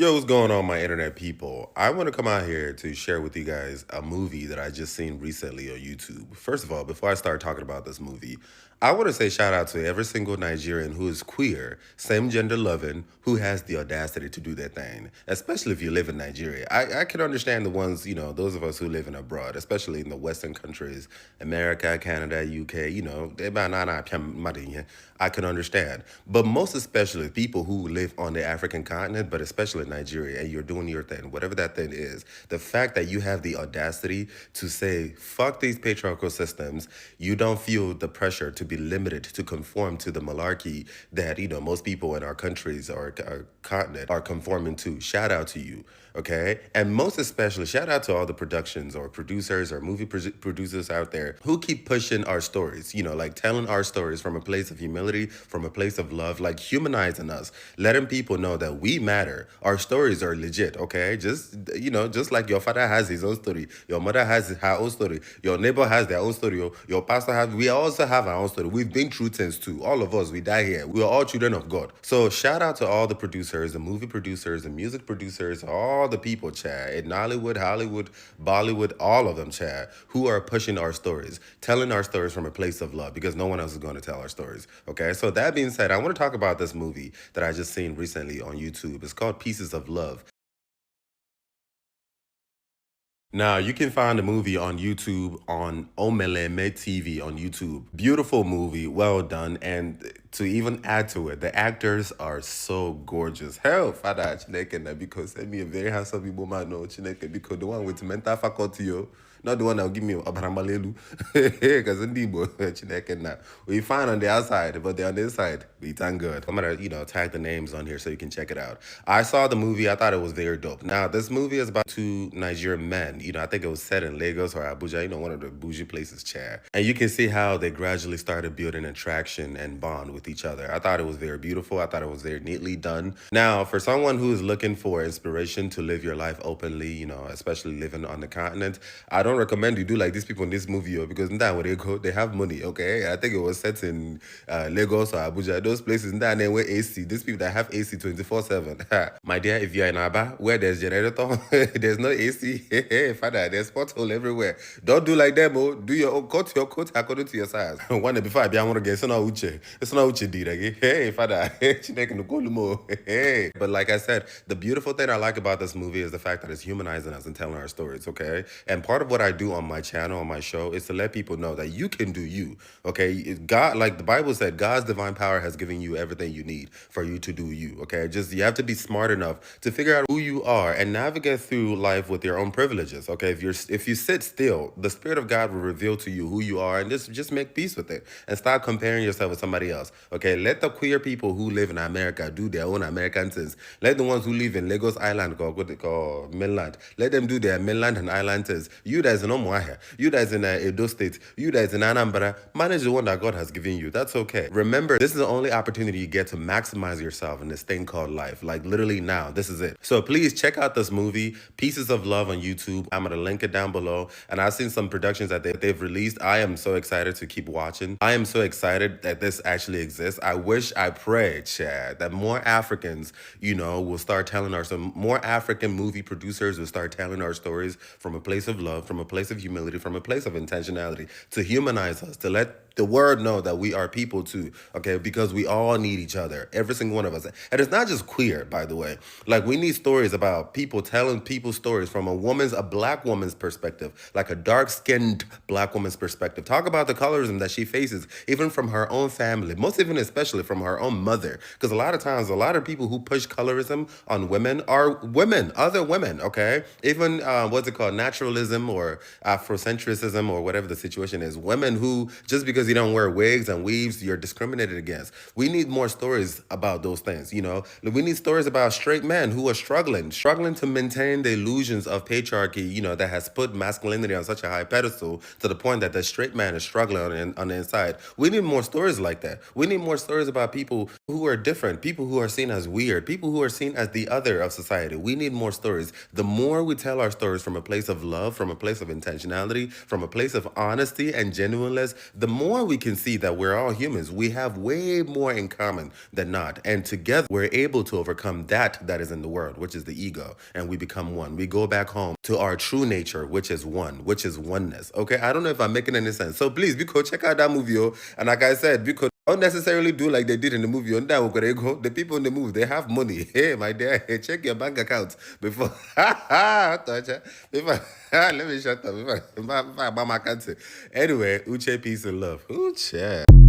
Yo, what's going on, my internet people? I want to come out here to share with you guys a movie that I just seen recently on YouTube. First of all, before I start talking about this movie, I want to say shout out to every single Nigerian who is queer, same gender loving, who has the audacity to do their thing, especially if you live in Nigeria. I can understand the ones, those of us who live in abroad, especially in the Western countries, America, Canada, UK, I can understand. But most especially people who live on the African continent, but especially Nigeria, and you're doing your thing, whatever that thing is, the fact that you have the audacity to say, fuck these patriarchal systems, you don't feel the pressure to be limited to conform to the malarkey that, most people in our countries or our continent are conforming to. Shout out to you. Okay. And most especially, shout out to all the productions or producers or movie producers out there who keep pushing our stories, like telling our stories from a place of humility, from a place of love, like humanizing us, letting people know that we matter. Our stories are legit. Okay. Just like your father has his own story, your mother has her own story, your neighbor has their own story, your pastor has, we also have our own story. We've been through things too. All of us, we die here. We are all children of God. So shout out to all the producers, the movie producers, the music producers, all the people, Chad, in Nollywood, Hollywood, Bollywood, all of them, Chad, who are pushing our stories, telling our stories from a place of love, because no one else is going to tell our stories. Okay, so that being said, I want to talk about this movie that I just seen recently on YouTube. It's called Pieces of Love. Now, you can find the movie on YouTube on OMELEME TV on YouTube. Beautiful movie, well done. And to even add to it, the actors are so gorgeous. Hell, Father Chineke na because send me a very handsome woman, no Chineke, because the one with mental faculty, yo. Not the one that will give me a barambalelu. Because in Debo, Chineke na. We find on the outside, but on the inside, we thank God. I'm gonna, tag the names on here so you can check it out. I saw the movie, I thought it was very dope. Now, this movie is about two Nigerian men. I think it was set in Lagos or Abuja, one of the bougie places, Chad. And you can see how they gradually started building attraction and bond with each other. I thought it was very beautiful. I thought it was very neatly done. Now, for someone who is looking for inspiration to live your life openly, especially living on the continent, I don't recommend you do like these people in this movie, because where they go, they have money, okay? I think it was set in Lagos or Abuja, those places, and then where AC, these people that have AC 24/7. My dear, if you're in Aba, where there's generator, there's no AC, father, there's pothole everywhere. Don't do like them, oh. Do your own, cut your coat according to your size. One day before I be able to get, it's not uche did again. Hey, father, hey. But like I said, the beautiful thing I like about this movie is the fact that it's humanizing us and telling our stories, okay? And part of what I do on my channel, on my show, is to let people know that you can do you, okay? God, like the Bible said, God's divine power has given you everything you need for you to do you, okay? Just, you have to be smart enough to figure out who you are and navigate through life with your own privileges, okay? If you sit still, the Spirit of God will reveal to you who you are, and just make peace with it and stop comparing yourself with somebody else, okay? Let the queer people who live in America do their own American things. Let the ones who live in Lagos Island, or what they call mainland, let them do their mainland and island things. You guys in Omuahia, you guys in Edo State, you guys in Anambra, manage the one that God has given you. That's okay. Remember, this is the only opportunity you get to maximize yourself in this thing called life. Like literally now, this is it. So please check out this movie, Pieces of Love, on YouTube. I'm gonna link it down below. And I've seen some productions that they've released. I am so excited to keep watching. I am so excited that this actually exists. I pray, Chad, that more Africans, will start telling more African movie producers will start telling our stories from a place of love, from a place of humility, from a place of intentionality, to humanize us, to let the word know that we are people too, okay? Because we all need each other, every single one of us. And it's not just queer, by the way. Like, we need stories about people telling people stories from a black woman's perspective, like a dark-skinned black woman's perspective. Talk about the colorism that she faces, even from her own family, most even especially from her own mother. Because a lot of times, a lot of people who push colorism on women are women, other women, okay? Even, what's it called, naturalism or Afrocentrism or whatever the situation is. Women who, just because you don't wear wigs and weaves, you're discriminated against. We need more stories about those things, We need stories about straight men who are struggling to maintain the illusions of patriarchy, that has put masculinity on such a high pedestal to the point that the straight man is struggling on the inside. We need more stories like that. We need more stories about people who are different, people who are seen as weird, people who are seen as the other of society. We need more stories. The more we tell our stories from a place of love, from a place of intentionality, from a place of honesty and genuineness, the more we can see that we're all humans. We have way more in common than not. And together, we're able to overcome that is in the world, which is the ego. And we become one. We go back home to our true nature, which is one, which is oneness. Okay? I don't know if I'm making any sense. So please, because check out that movie. And like I said, because don't necessarily do like they did in the movie. On that, the people in the movie, they have money. Hey, my dear, hey, check your bank account before. before let me shut up. Before, my country. Anyway, Uche, peace and love. Uche.